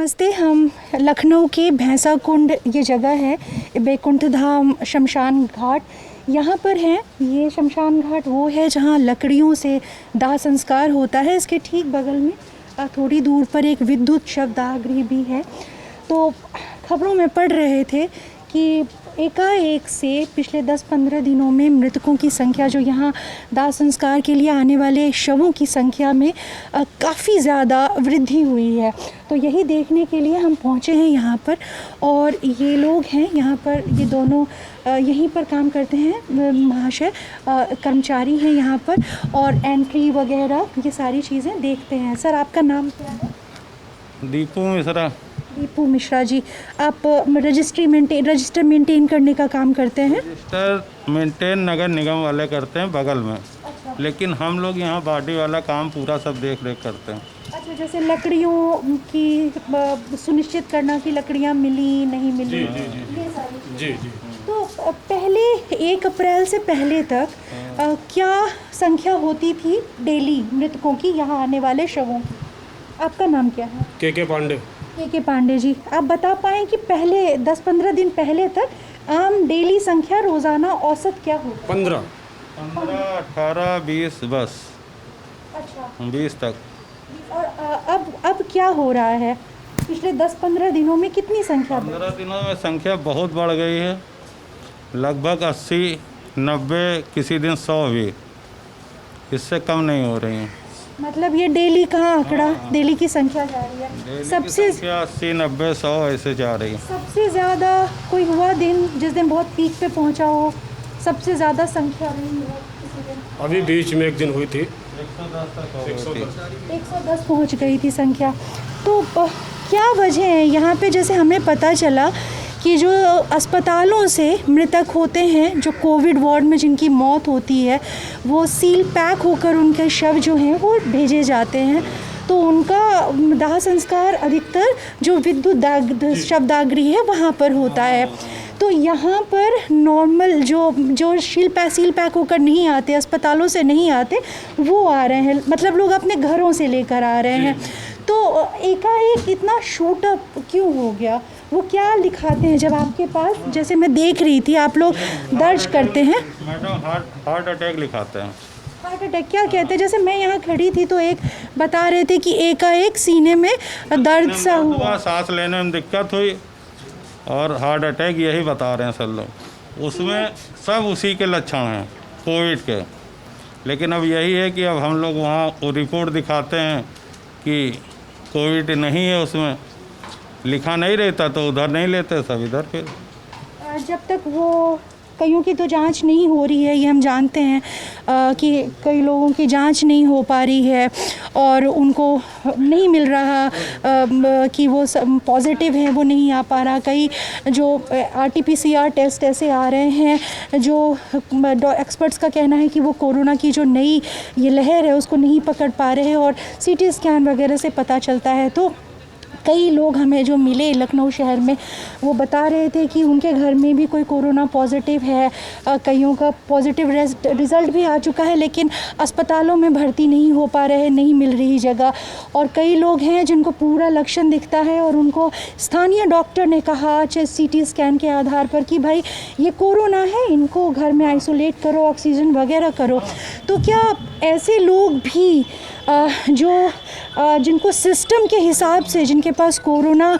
नमस्ते। हम लखनऊ के भैंसा कुंड, ये जगह है बैकुंठ धाम शमशान घाट, यहाँ पर है। ये शमशान घाट वो है जहाँ लकड़ियों से दाह संस्कार होता है। इसके ठीक बगल में थोड़ी दूर पर एक विद्युत शवदाह भी है। तो खबरों में पढ़ रहे थे कि एकाएक से पिछले 10-15 दिनों में मृतकों की संख्या, जो यहाँ दाह संस्कार के लिए आने वाले शवों की संख्या में काफ़ी ज़्यादा वृद्धि हुई है। तो यही देखने के लिए हम पहुँचे हैं यहाँ पर। और ये लोग हैं यहाँ पर, ये दोनों यहीं पर काम करते हैं, महाशय कर्मचारी हैं यहाँ पर, और एंट्री वगैरह ये सारी चीज़ें देखते हैं। सर, आपका नाम क्या है? दीपू मिश्रा। दीपू मिश्रा जी, आप रजिस्टर मेंटेन करने का काम करते हैं? रजिस्टर मेंटेन नगर निगम वाले करते हैं बगल में। अच्छा। लेकिन हम लोग यहाँ बॉडी वाला काम पूरा सब देख रेख करते हैं। अच्छा, जैसे लकड़ियों की सुनिश्चित करना कि लकड़ियाँ मिली नहीं मिली, ये सारी जी जी। तो पहले 1 अप्रैल से पहले तक क्या संख्या होती थी डेली मृतकों की, यहाँ आने वाले शवों की? आपका नाम क्या है? के पांडे। के पांडे जी, आप बता पाएँ कि पहले 10-15 दिन पहले तक आम डेली संख्या रोज़ाना औसत क्या होती? 15, 18, 20, बस। अच्छा, 20 तक। और अब क्या हो रहा है? पिछले 10-15 दिनों में कितनी संख्या बढ़ी? 15 दिनों में संख्या बहुत बढ़ गई है, लगभग 80, 90, किसी दिन 100 भी, इससे कम नहीं हो रही हैं। मतलब ये डेली का आंकड़ा, डेली की संख्या जा रही है। डेली सबसे की संख्या 80, 90, 100 ऐसे जा रही है। सबसे ज़्यादा कोई हुआ दिन जिस दिन बहुत पीक पे पहुंचा हो, सबसे ज़्यादा संख्या रही है किसी दिन? अभी बीच में एक दिन हुई थी 110 तक हो गई थी। 110 पहुंच गई थी संख्या। तो क्या वजह है यहाँ पे? जैसे हमें पता चला कि जो अस्पतालों से मृतक होते हैं, जो कोविड वार्ड में जिनकी मौत होती है, वो सील पैक होकर उनके शव जो हैं वो भेजे जाते हैं। तो उनका दाह संस्कार अधिकतर जो विद्युत शवदाह है वहाँ पर होता है। तो यहाँ पर नॉर्मल जो सील पैक होकर नहीं आते, अस्पतालों से नहीं आते, वो आ रहे हैं, मतलब लोग अपने घरों से लेकर आ रहे हैं। तो एकाएक इतना शूट अप क्यों हो गया? वो क्या दिखाते हैं जब आपके पास, जैसे मैं देख रही थी, आप लोग दर्ज करते हैं? मैडम, हार्ट अटैक लिखाते हैं। हार्ट अटैक क्या कहते हैं? जैसे मैं यहाँ खड़ी थी तो एक बता रहे थे कि एकाएक सीने में दर्द सा हुआ, सांस लेने में दिक्कत हुई, और हार्ट अटैक, यही बता रहे हैं सब लोग। उसमें सब उसी के लक्षण हैं, कोविड के। लेकिन अब यही है कि अब हम लोग वहाँ वो रिपोर्ट दिखाते हैं कि कोविड नहीं है, उसमें लिखा नहीं रहता तो उधर नहीं लेते, सब इधर। फिर जब तक वो कईयों की तो जांच नहीं हो रही है, ये हम जानते हैं कि कई लोगों की जांच नहीं हो पा रही है और उनको नहीं मिल रहा कि वो पॉजिटिव हैं, वो नहीं आ पा रहा। कई जो RT-PCR टेस्ट ऐसे आ रहे हैं जो एक्सपर्ट्स का कहना है कि वो कोरोना की जो नई ये लहर है उसको नहीं पकड़ पा रहे हैं, और CT स्कैन वगैरह से पता चलता है। तो कई लोग हमें जो मिले लखनऊ शहर में, वो बता रहे थे कि उनके घर में भी कोई कोरोना पॉजिटिव है, कईयों का पॉजिटिव रिज़ल्ट भी आ चुका है, लेकिन अस्पतालों में भर्ती नहीं हो पा रहे, नहीं मिल रही जगह। और कई लोग हैं जिनको पूरा लक्षण दिखता है और उनको स्थानीय डॉक्टर ने कहा CT स्कैन के आधार पर कि भाई ये कोरोना है, इनको घर में आइसोलेट करो, ऑक्सीजन वगैरह करो। तो क्या ऐसे लोग भी जिनको सिस्टम के हिसाब से, जिनके पास कोरोना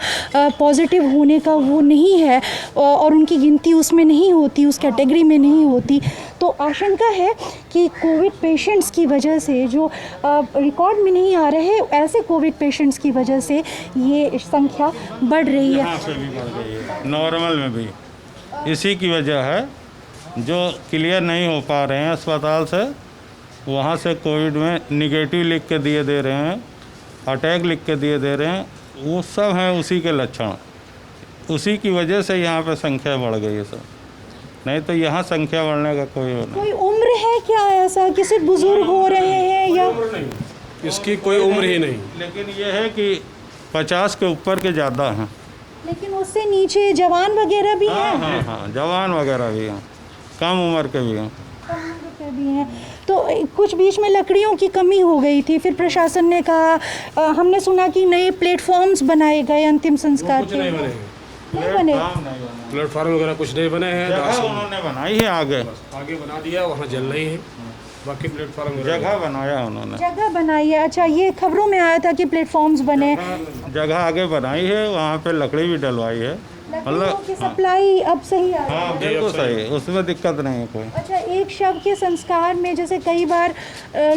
पॉजिटिव होने का वो नहीं है और उनकी गिनती उसमें नहीं होती, उस कैटेगरी में नहीं होती, तो आशंका है कि कोविड पेशेंट्स की वजह से, जो रिकॉर्ड में नहीं आ रहे, ऐसे कोविड पेशेंट्स की वजह से ये संख्या बढ़ रही है। यहाँ पे भी बढ़ गई है, नॉर्मल में भी इसी की वजह है। जो क्लियर नहीं हो पा रहे हैं अस्पताल से, वहाँ से कोविड में निगेटिव लिख के दे रहे हैं, अटैक लिख के दे रहे हैं, वो सब हैं उसी के लक्षण। उसी की वजह से यहाँ पे संख्या बढ़ गई है सर, नहीं तो यहाँ संख्या बढ़ने का कोई उम्र है क्या ऐसा? किसी बुजुर्ग हो रहे हैं या? इसकी कोई उम्र ही नहीं। लेकिन ये है कि 50 के ऊपर के ज़्यादा हैं। लेकिन उससे नीचे जवान वगैरह भी हैं? हाँ, जवान वगैरह भी हैं, कम उम्र के भी हैं। कर दिए हैं। तो कुछ बीच में लकड़ियों की कमी हो गई थी, फिर प्रशासन ने कहा, हमने सुना कि नए प्लेटफॉर्म्स बनाए गए अंतिम संस्कार कुछ के। नहीं बने नहीं बने। प्लेटफार्म वगैरह कुछ नहीं बने हैं। जगह उन्होंने बनाई है आगे बना दिया, वहाँ जल रही है, बाकी प्लेटफार्म जगह बनाया उन्होंने, जगह बनाई है। अच्छा, ये खबरों में आया था कि प्लेटफॉर्म्स बने। जगह आगे बनाई है, वहाँ पे लकड़ी भी डलवाई है। लकड़ियों की सप्लाई अब सही आ रही है। हाँ बिल्कुल सही, उसमें दिक्कत नहीं है कोई। अच्छा, एक शव के संस्कार में जैसे कई बार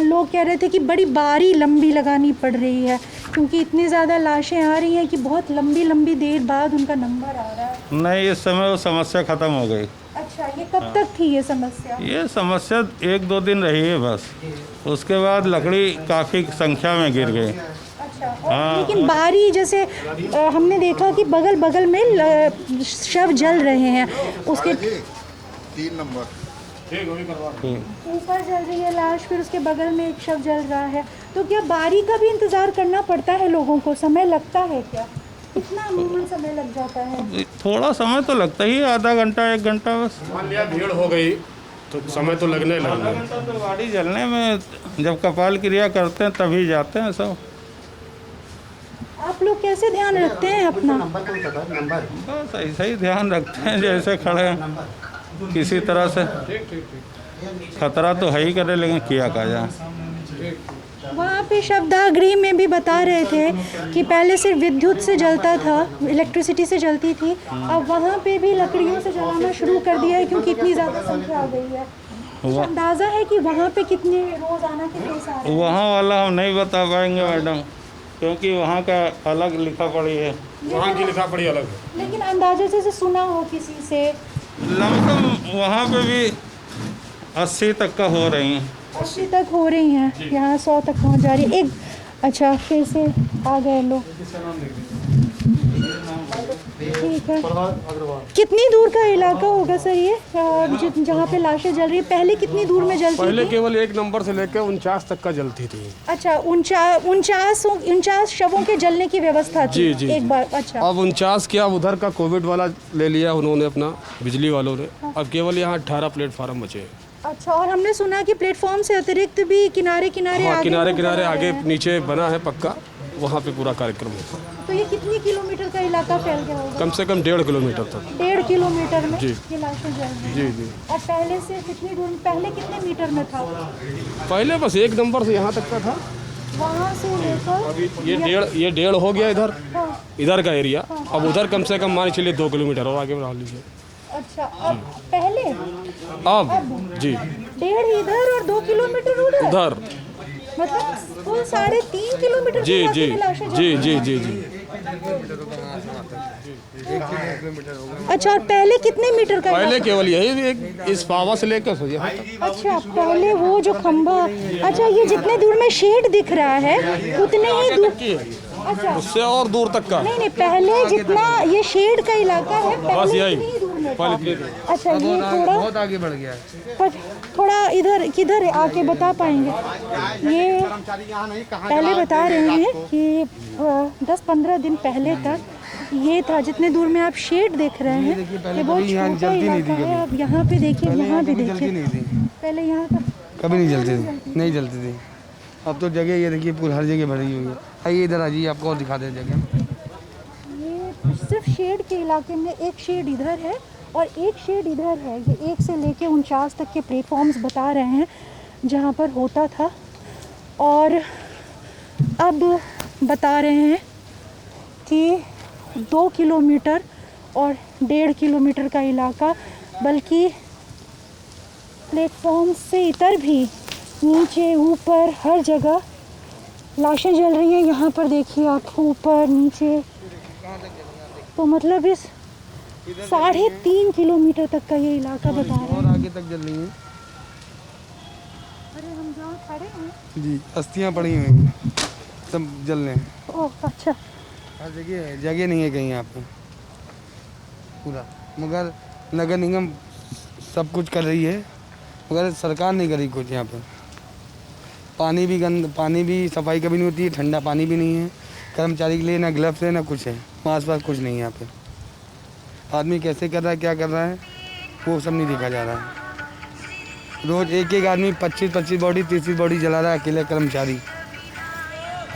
लोग कह रहे थे कि बड़ी बारी लंबी लगानी पड़ रही है, क्योंकि इतनी ज़्यादा लाशें आ रही हैं कि बहुत लंबी लंबी देर बाद उनका नंबर आ रहा है। नहीं, इस समय वो समस्या ख़त्म हो गई। अच्छा, ये कब तक थी ये समस्या? ये समस्या 1-2 दिन रही है बस, उसके बाद लकड़ी काफ़ी संख्या में गिर गई। अच्छा, और लेकिन बारी जैसे हमने देखा कि बगल बगल में शव जल रहे हैं, उसके 3 नंबर ऊपर जल रही है लाश, फिर उसके बगल में एक शव जल रहा है। तो क्या बारी का भी इंतजार करना पड़ता है लोगों को? समय लगता है क्या? कितना अमूमन समय लग जाता है? थोड़ा समय तो लगता ही है, आधा घंटा 1 घंटा बस। मान लिया भीड़ हो गई तो समय तो लगने आधा लगा। घंटा तो गाड़ी जलने में, जब कपाल क्रिया करते हैं तभी जाते हैं सब। आप लोग कैसे ध्यान रखते हैं अपना? बस ऐसा ही ध्यान रखते हैं जैसे खड़े हैं, किसी तरह से खतरा तो है ही करे, लेकिन किया का जाए। वहाँ पे शवदाह गृह में भी बता रहे थे कि पहले सिर्फ विद्युत से जलता था, इलेक्ट्रिसिटी से जलती थी, अब वहाँ पे भी लकड़ियों से जलाना शुरू कर दिया है, क्योंकि इतनी ज़्यादा संख्या हो गई है। कुछ अंदाज़ा है कि वहाँ पे कितने रोज़ाना के केस आ रहे हैं? वहाँ वाला हम नहीं बता पाएंगे मैडम, क्योंकि वहाँ का अलग लिखा पड़ी है। वहाँ की लिखा पड़ी अलग है। लेकिन अंदाजे से सुना हो किसी से? लमसम वहाँ पे भी 80 तक का हो रही हैं। 80 तक हो रही हैं, यहाँ 100 तक पहुँच जा रही है। एक अच्छा, फिर से आ गए लोग। ठीक है, कितनी दूर का इलाका होगा सर ये, जहाँ पे लाशें जल रही है? पहले कितनी दूर में जलती पहले थी? केवल 1 नंबर से लेकर 49 तक का जलती थी। अच्छा, 49 शवों के जलने की व्यवस्था थी जी, एक बार। अच्छा, अब 49 किया, उधर का कोविड वाला ले लिया उन्होंने अपना, बिजली वालों ने। अब केवल यहाँ 18 प्लेटफार्म बचे हैं। अच्छा, और हमने सुना कि प्लेटफॉर्म से अतिरिक्त भी किनारे किनारे हाँ, आगे किनारे लोग किनारे जला रहे आगे हैं। नीचे बना है पक्का, वहाँ पे पूरा कार्यक्रम होता है। तो ये कितनी किलोमीटर का इलाका फैल गया होगा? कम से कम 1.5 किलोमीटर तक। 1.5 किलोमीटर में जी। ये लाशें जल रही हैं। जी जी। और पहले से कितनी दूर, पहले कितने मीटर में था? पहले बस 1 नंबर से यहाँ तक का था। वहाँ से लेकर ये डेढ़ हो गया इधर, हाँ। इधर का एरिया। अब उधर कम से कम मान चलिए 2 किलोमीटर और आगे बढ़ा लीजिए। अच्छा, अब पहले अब जी 1.5 इधर और 2 किलोमीटर उधर, उधर मतलब कुल 3.5 किलोमीटर जी के जी इलाके में लाशें जल जी रही हैं। जी जी जी। अच्छा, और पहले कितने मीटर का पहले इलाका? केवल यही एक इस पावा से लेकर सो यहाँ तक। अच्छा, पहले वो जो खंभा, अच्छा ये जितने दूर में शेड दिख रहा है उतने ही दूर। की है, अच्छा, उससे और दूर तक का। नहीं, पहले जितना ये शेड का इलाका है बस पहले यही। इतनी ही दूर में था। पहले अच्छा, ये थोड़ा बहुत आगे बढ़ गया है। पर थोड़ा इधर किधर आके बता पाएंगे? ये पहले बता रहे हैं कि 10-15 दिन पहले तक ये था, जितने दूर में आप शेड देख रहे हैं ये बहुत छोटा इलाका है। अब यहाँ पे देखिए, यहाँ भी देखिए, पहले यहाँ का कभी नहीं जलती थी, नहीं जलती थी। अब तो जगह ये देखिए पूरी हर जगह भरी हुई है। आइए इधर आ जाइए, आपको और दिखा दे जगह। ये सिर्फ शेड के इलाके में एक शेड इधर है और एक शेड इधर है। ये 1 से लेके 49 तक के प्लेटफॉर्म्स बता रहे हैं जहाँ पर होता था, और अब बता रहे हैं कि 2 किलोमीटर और 1.5 किलोमीटर का इलाका, बल्कि प्लेटफॉर्म से इतर भी नीचे ऊपर हर जगह लाशें जल रही हैं। यहाँ पर देखिए आप, ऊपर नीचे, तो मतलब इस 3.5 किलोमीटर तक का ये इलाका बता रहे और हैं। आगे तक जल रही हैं। अरे हम जहाँ खड़े हैं, जी, अस्थियाँ पड़ी हुई हैं, सब जल रहे हैं। ओह अच्छा, हर जगह है, जगह नहीं है कहीं यहाँ पे पूरा। मगर नगर निगम सब कुछ कर रही है, मगर सरकार नहीं करी कुछ यहाँ पे। पानी भी सफाई कभी नहीं होती है, ठंडा पानी भी नहीं है कर्मचारी के लिए, ना ग्लव्स है ना कुछ है, आस पास कुछ नहीं है यहाँ पे। आदमी कैसे कर रहा है, क्या कर रहा है, वो सब नहीं देखा जा रहा है। रोज एक एक आदमी 25-25 बॉडी 30 बॉडी जला रहा है, अकेले कर्मचारी।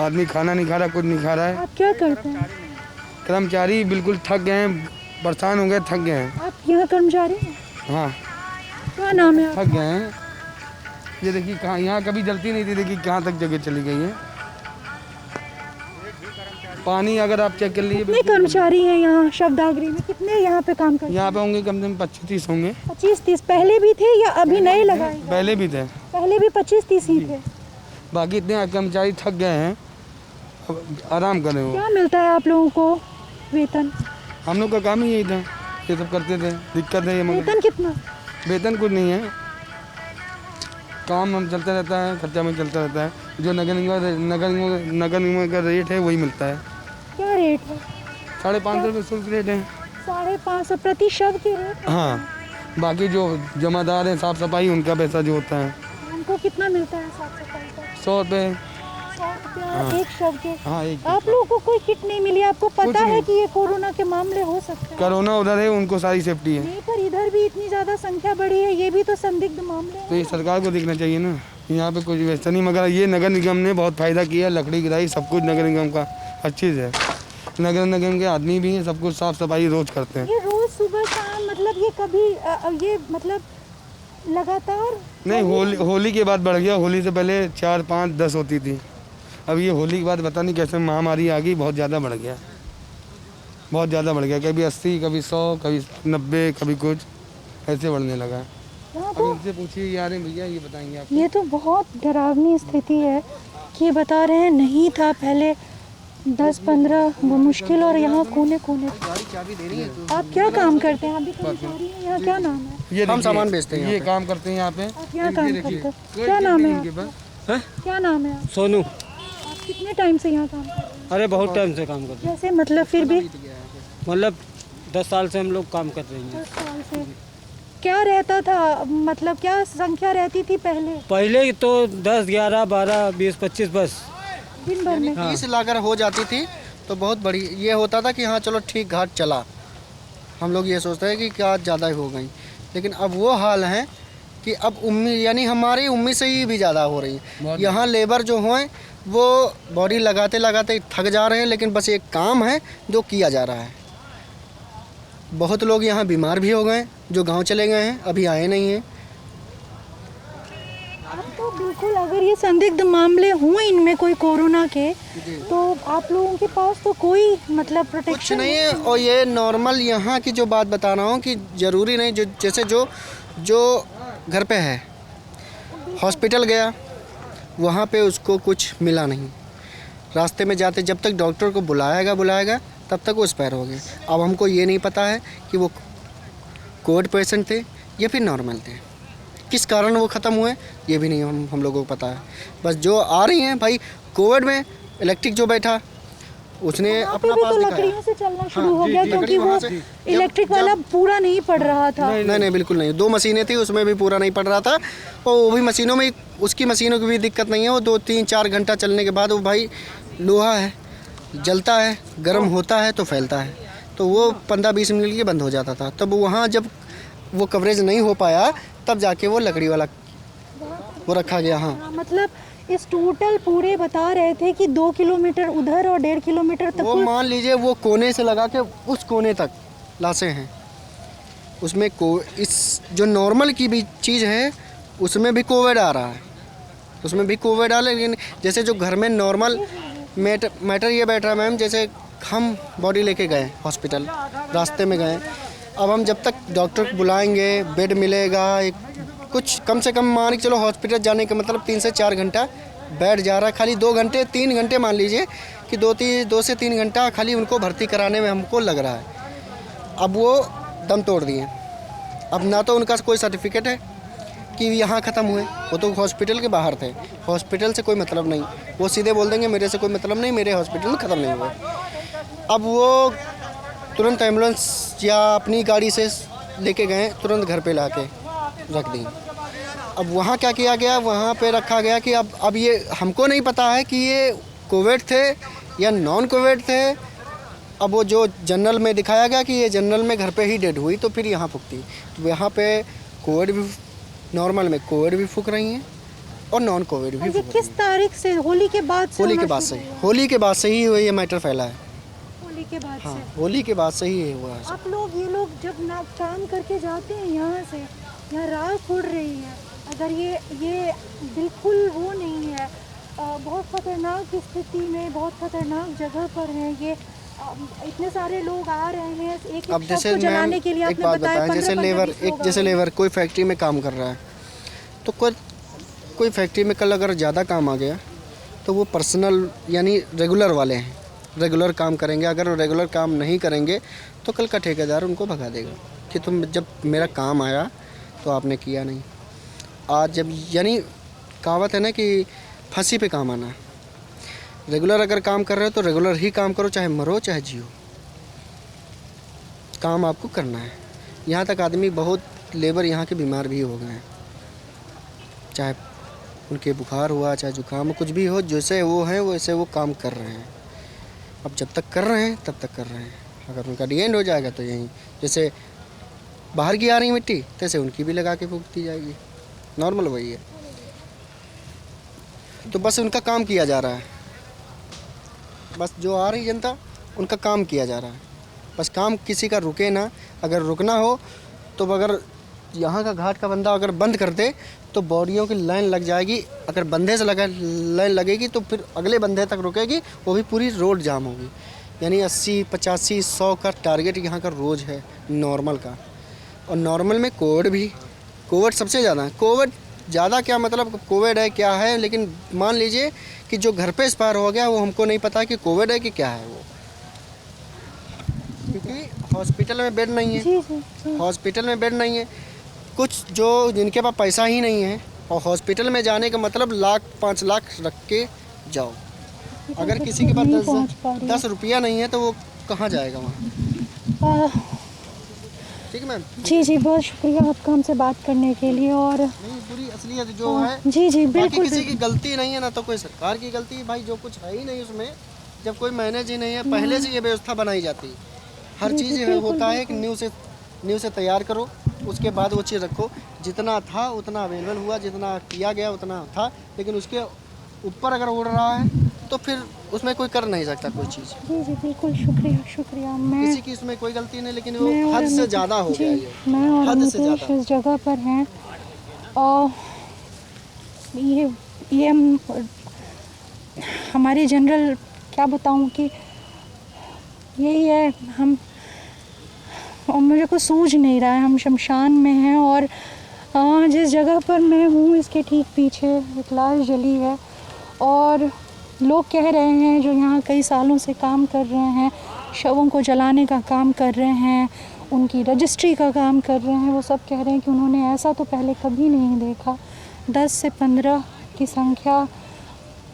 आदमी खाना नहीं खा रहा, कुछ नहीं खा रहा है। आप क्या करते हैं? कर्मचारी बिल्कुल थक गए हैं, परेशान हो गए, थक गए हैं। आप यहाँ कर्मचारी हैं? हाँ, क्या नाम है आप? थक गए हैं। ये देखिए कहाँ, यहाँ कभी जलती नहीं थी, देखिए कहाँ तक जगह चली गई है। पानी अगर आप चेक कर लीजिए, कितने कर्मचारी हैं यहाँ शवदागरी में? कितने यहाँ पे काम करते हैं? यहाँ पे होंगे कम से कम 25-30 होंगे। 25-30 पहले भी थे या अभी नए लगाए गए? पहले भी थे, पहले भी 25-30 ही थे। बाकी इतने कर्मचारी थक गए हैं, अब आराम कर रहे हो। क्या मिलता है आप लोगों को वेतन? हम लोग का काम ही यही था, ये सब करते थे। दिक्कत है ये मगर वेतन कितना? वेतन कुछ नहीं है, काम हम चलता रहता है, खर्चा में चलता रहता है। जो नगर निगम का रेट है वही मिलता है। क्या रेट है? 550 रुपये शुल्क रेट है। 550 प्रति शव के रेट? हाँ, बाकी जो जमादार हैं, साफ सफाई, उनका पैसा जो होता है उनको कितना मिलता है साफ सफाई का? 100 रुपये। 100 रुपया एक शव के? हाँ, एक आप लोगों को कोई किट नहीं मिली? आपको कुछ पता है नहीं। कि ये कोरोना के मामले हो सकते हैं? कोरोना उधर है, उनको सारी सेफ्टी है। नहीं, पर इधर भी इतनी ज्यादा संख्या बढ़ी है, ये भी तो संदिग्ध मामले तो हैं। ये सरकार को देखना चाहिए ना, यहाँ पे कुछ वैसा नहीं। मगर ये नगर निगम ने बहुत फ़ायदा किया, लकड़ी गिराई, सब कुछ नगर निगम का अच्छी है। नगर निगम के आदमी भी हैं, सब कुछ साफ सफाई रोज करते हैं। ये रोज सुबह शाम, मतलब ये कभी ये मतलब लगातार? नहीं, होली के बाद बढ़ गया। होली से पहले 4, 5, 10 होती थी। अब ये होली के बाद पता नहीं कैसे महामारी आ गई, बहुत ज़्यादा बढ़ गया, बहुत ज़्यादा बढ़ गया। कभी 80, कभी 100, कभी 90, कभी कुछ ऐसे बढ़ने लगा। यहाँ अब तो इनसे पूछिए यार भैया, ये बताएंगे आप। ये तो बहुत डरावनी स्थिति है कि बता रहे हैं नहीं था पहले 10-15 वो मुश्किल, और यहाँ कोने कोने। आप क्या काम करते हैं? आप भी कर्मचारी हैं? यहाँ क्या नाम है? ये हम सामान बेचते हैं ये काम करते हैं यहाँ पे। आप यहाँ काम करते हैं? क्या नाम है आपका? क्या नाम है आप? सोनू। आप कितने टाइम से यहाँ काम कर रहे हैं? अरे बहुत टाइम से काम करते जैसे मतलब फिर भी हैं, मतलब 10 साल से हम लोग काम कर रहे हैं। 10 साल से क्या रहता था, मतलब क्या संख्या रहती थी पहले पहले तो 10, 11, 12, 20, 25 बस। दिन भर में? 30 लाकर हो जाती थी तो बहुत बड़ी ये होता था कि हाँ चलो ठीक घाट चला। हम लोग ये सोचते हैं कि क्या ज़्यादा हो गई, लेकिन अब वो हाल है कि अब उम्मीद यानी हमारी उम्मीद से ही भी ज़्यादा हो रही है। यहाँ लेबर जो हैं वो बॉडी लगाते लगाते थक जा रहे हैं, लेकिन बस एक काम है जो किया जा रहा है। बहुत लोग यहाँ बीमार भी हो गए, जो गांव चले गए हैं, अभी आए नहीं हैं। अब तो बिल्कुल, अगर ये संदिग्ध मामले हुए इनमें कोई कोरोना के, तो आप लोगों के पास तो कोई मतलब कुछ प्रोटेक्शन नहीं है। और ये नॉर्मल यहाँ की जो बात बता रहा हूँ कि ज़रूरी नहीं, जो जैसे जो घर पे है, हॉस्पिटल गया, वहाँ पे उसको कुछ मिला नहीं, रास्ते में जाते जब तक डॉक्टर को बुलाएगा तब तक वो एक्सपायर हो गए। अब हमको ये नहीं पता है कि वो कोविड पेशेंट थे या फिर नॉर्मल थे, किस कारण वो ख़त्म हुए ये भी नहीं हम लोगों को पता है। बस जो आ रही हैं भाई, कोविड में इलेक्ट्रिक जो बैठा उसने यहाँ पे अपना भी पास तो दिखाया। लकड़ियों से चलना शुरू हाँ, हो गया, क्योंकि लकड़ी वो वहाँ से- इलेक्ट्रिक वाला पूरा नहीं पड़ रहा था। नहीं बिल्कुल नहीं, 2 मशीनें थी, उसमें भी पूरा नहीं पड़ रहा था। और वो भी मशीनों में, उसकी मशीनों की भी दिक्कत नहीं है। वो 2-3-4 घंटा चलने के बाद वो भाई लोहा है, जलता है, गर्म होता है तो फैलता है, तो वो 15-20 मिनट के लिए बंद हो जाता था। तब वहाँ जब वो कवरेज नहीं हो पाया तब जाके वो लकड़ी वाला वो रखा गया। हाँ, मतलब इस टोटल पूरे बता रहे थे कि 2 किलोमीटर उधर और 1.5 किलोमीटर तक वो मान लीजिए वो कोने से लगा के उस कोने तक लाशें हैं। उसमें इस जो नॉर्मल की भी चीज़ है उसमें भी कोविड आ रहा है, उसमें भी कोविड आ रहा है। लेकिन जैसे जो घर में नॉर्मल मैटर ये बैठ रहा है मैम, जैसे हम बॉडी लेके गए हॉस्पिटल, रास्ते में गए, अब हम जब तक डॉक्टर को बुलाएंगे, बेड मिलेगा, एक कुछ कम से कम मान के चलो हॉस्पिटल जाने का मतलब 3 से 4 घंटा बैठ जा रहा है। खाली 2 घंटे 3 घंटे मान लीजिए कि 2 से 3 घंटा खाली उनको भर्ती कराने में हमको लग रहा है। अब वो दम तोड़ दिए। अब ना तो उनका कोई सर्टिफिकेट है कि यहाँ ख़त्म हुए, वो तो हॉस्पिटल के बाहर थे, हॉस्पिटल से कोई मतलब नहीं, वो सीधे बोल देंगे मेरे से कोई मतलब नहीं, मेरे हॉस्पिटल में ख़त्म नहीं हुआ। अब वो तुरंत एम्बुलेंस या अपनी गाड़ी से लेके गए, तुरंत घर पे ला के रख दी। अब वहाँ क्या किया गया, वहाँ पे रखा गया कि अब ये हमको नहीं पता है कि ये कोविड थे या नॉन कोविड थे। अब वो जो जनरल में दिखाया गया कि ये जनरल में घर पे ही डेड हुई, तो फिर यहाँ पुगती, तो यहाँ पे कोविड भी नॉर्मल में कोविड भी फूक रही हैं और नॉन कोविड भी और ये फूक रही किस तारीख से? होली के बाद से? होली के होना बाद शुरू से हुआ? होली के बाद से ही ये मैटर फैला है। होली के बाद हाँ, से होली के बाद से ही ये हुआ है। आप लोग, ये लोग जब ना काम करके जाते हैं यहाँ से, यहाँ राख उड़ रही है, अगर ये बिल्कुल वो नहीं है, बहुत ख़तरनाक स्थिति में, बहुत ख़तरनाक जगह पर हैं ये, इतने सारे लोग आ रहे हैं एक अब एक जैसे शव को जलाने के लिए। एक आपने बात बताया बताएं, जैसे 15-20 लेबर, लोग एक आ जैसे रहे हैं। लेबर कोई फैक्ट्री में काम कर रहा है, तो कोई फैक्ट्री में कल अगर ज़्यादा काम आ गया तो वो पर्सनल यानी रेगुलर वाले हैं, रेगुलर काम करेंगे। अगर वो रेगुलर काम नहीं करेंगे तो कल का ठेकेदार उनको भगा देगा कि तुम जब मेरा काम आया तो आपने किया नहीं। आज जब यानी कहावत है ना कि फांसी पे काम आना। रेगुलर अगर काम कर रहे हो तो रेगुलर ही काम करो, चाहे मरो चाहे जियो, काम आपको करना है। यहाँ तक आदमी बहुत लेबर यहाँ के बीमार भी हो गए हैं, चाहे उनके बुखार हुआ, चाहे जुकाम, कुछ भी हो, जैसे वो हैं वैसे वो काम कर रहे हैं। अब जब तक कर रहे हैं तब तक कर रहे हैं, अगर उनका डिएंड हो जाएगा तो यहीं जैसे बाहर की आ रही मिट्टी तैसे उनकी भी लगा के फूक दी जाएगी। नॉर्मल वही है। तो बस उनका काम किया जा रहा है, बस जो आ रही जनता उनका काम किया जा रहा है, बस काम किसी का रुके ना। अगर रुकना हो तो अगर यहाँ का घाट का बंदा अगर बंद कर दे तो बॉडियों की लाइन लग जाएगी। अगर बंधे से लगा लाइन लगेगी तो फिर अगले बंधे तक रुकेगी, वो भी पूरी रोड जाम होगी। यानी 80, 85, 100 का टारगेट यहाँ का रोज़ है नॉर्मल का। और नॉर्मल में कोविड सबसे ज़्यादा है। कोविड ज़्यादा क्या मतलब कोविड है क्या है, लेकिन मान लीजिए कि जो घर पे एक्सपायर हो गया वो हमको नहीं पता कि कोविड है कि क्या है वो, क्योंकि हॉस्पिटल में बेड नहीं है। हॉस्पिटल में बेड नहीं है। कुछ जो जिनके पास पैसा ही नहीं है और हॉस्पिटल में जाने का मतलब लाख 5 लाख रख के जाओ। अगर किसी के पास 10 रुपया नहीं है तो वो कहाँ जाएगा वहाँ। ठीक है मैम। जी बहुत शुक्रिया आपका हमसे बात करने के लिए। और नहीं, पूरी असलियत जो है जी बाकी बिल्कुल किसी की गलती नहीं है, ना तो कोई सरकार की गलती है। भाई जो कुछ है ही नहीं उसमें, जब कोई मैनेज ही नहीं है, पहले से ये व्यवस्था बनाई जाती है। हर चीज़ होता है कि न्यू से तैयार करो, उसके बाद वो चीज़ रखो। जितना था उतना अवेलेबल हुआ, जितना किया गया उतना था, लेकिन उसके ऊपर अगर उड़ रहा है तो फिर उसमें कोई कर नहीं सकता कोई चीज़। जी बिल्कुल शुक्रिया। मैं किसी की इसमें कोई गलती नहीं, लेकिन वो हद से ज़्यादा हो गया ये। मैं और हद से अमितेश ज़्यादा इस जगह पर हैं और ये हमारी जनरल क्या बताऊं कि यही है। हम और मुझे कुछ सूझ नहीं रहा है। हम शमशान में हैं और जिस जगह पर मैं हूँ इसके ठीक पीछे एक लाश जली है और लोग कह रहे हैं जो यहाँ कई सालों से काम कर रहे हैं, शवों को जलाने का काम कर रहे हैं, उनकी रजिस्ट्री का काम कर रहे हैं, वो सब कह रहे हैं कि उन्होंने ऐसा तो पहले कभी नहीं देखा। 10 से 15 की संख्या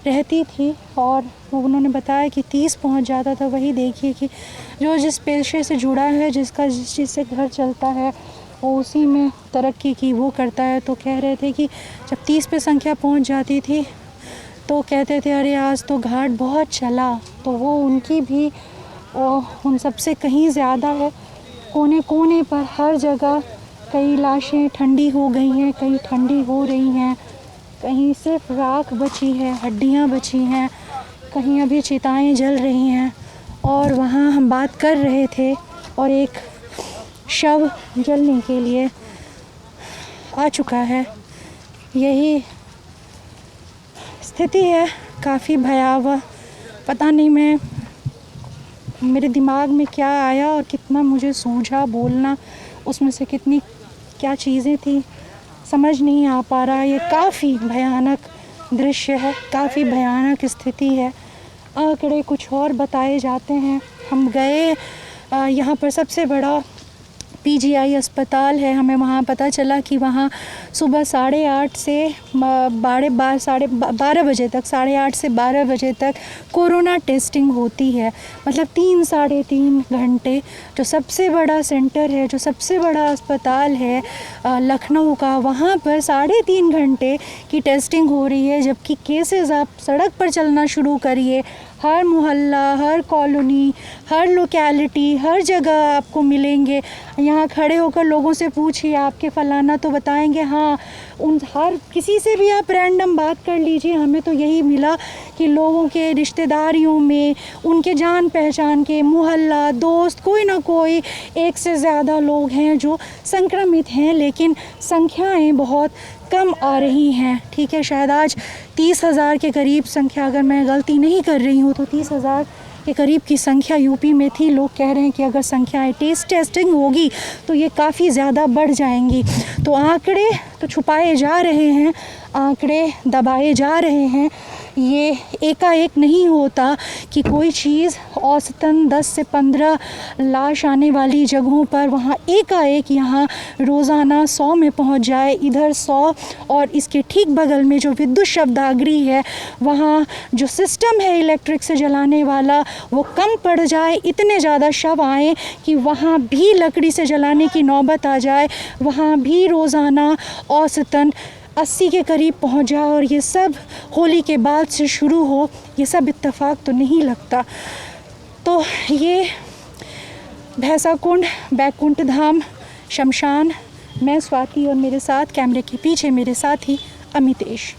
रहती थी और वो उन्होंने बताया कि 30 पहुंच जाता था। वही देखिए कि जो जिस पेशे से जुड़ा है, जिस चीज़ से घर चलता है, वो उसी में तरक्की की वो करता है। तो कह रहे थे कि जब 30 पे संख्या पहुंच जाती थी तो कहते थे अरे आज तो घाट बहुत चला। तो वो उनकी भी उन सबसे कहीं ज़्यादा है। कोने कोने पर हर जगह कई लाशें ठंडी हो गई हैं, कहीं ठंडी हो रही हैं, कहीं सिर्फ राख बची है, हड्डियां बची हैं, कहीं अभी चिताएं जल रही हैं। और वहाँ हम बात कर रहे थे और एक शव जलने के लिए आ चुका है। यही स्थिति है, काफ़ी भयावह। पता नहीं मेरे दिमाग में क्या आया और कितना मुझे सूझा बोलना, उसमें से कितनी क्या चीज़ें थी समझ नहीं आ पा रहा। ये काफ़ी भयानक दृश्य है, काफ़ी भयानक स्थिति है। आंकड़े कुछ और बताए जाते हैं। हम गए यहाँ पर सबसे बड़ा पीजीआई अस्पताल है, हमें वहाँ पता चला कि वहाँ सुबह 8:30 से 12 बजे तक, 8:30 से 12 बजे तक कोरोना टेस्टिंग होती है। मतलब 3-3.5 घंटे। जो सबसे बड़ा सेंटर है, जो सबसे बड़ा अस्पताल है लखनऊ का, वहाँ पर 3.5 घंटे की टेस्टिंग हो रही है। जबकि केसेस आप सड़क पर चलना शुरू करिए, हर मोहल्ला, हर कॉलोनी, हर लोकेलिटी, हर जगह आपको मिलेंगे। यहाँ खड़े होकर लोगों से पूछिए आपके फ़लाना, तो बताएंगे हाँ। उन हर किसी से भी आप रैंडम बात कर लीजिए, हमें तो यही मिला कि लोगों के रिश्तेदारियों में, उनके जान पहचान के, मोहल्ला, दोस्त, कोई ना कोई एक से ज़्यादा लोग हैं जो संक्रमित हैं, लेकिन संख्याएँ बहुत कम आ रही हैं। ठीक है, शायद आज 30,000 के करीब संख्या, अगर मैं गलती नहीं कर रही हूँ तो 30,000 के करीब की संख्या यूपी में थी। लोग कह रहे हैं कि अगर संख्याएँ टेस्टिंग होगी तो ये काफ़ी ज़्यादा बढ़ जाएंगी। तो आंकड़े तो छुपाए जा रहे हैं, आंकड़े दबाए जा रहे हैं। ये एकाएक नहीं होता कि कोई चीज़ औसतन 10 से 15 लाश आने वाली जगहों पर वहाँ एकाएक यहाँ रोज़ाना 100 में पहुँच जाए। इधर 100 और इसके ठीक बगल में जो विद्युत शवदागृह है, वहाँ जो सिस्टम है इलेक्ट्रिक से जलाने वाला वो कम पड़ जाए, इतने ज़्यादा शव आए कि वहाँ भी लकड़ी से जलाने की नौबत आ जाए, वहाँ भी रोज़ाना औसतन 80 के करीब पहुंच जाए, और ये सब होली के बाद से शुरू हो। ये सब इत्तेफाक तो नहीं लगता। तो ये भैंसाकुंड, बैकुंठ धाम, शमशान, मैं स्वाति और मेरे साथ कैमरे के पीछे मेरे साथी अमितेश।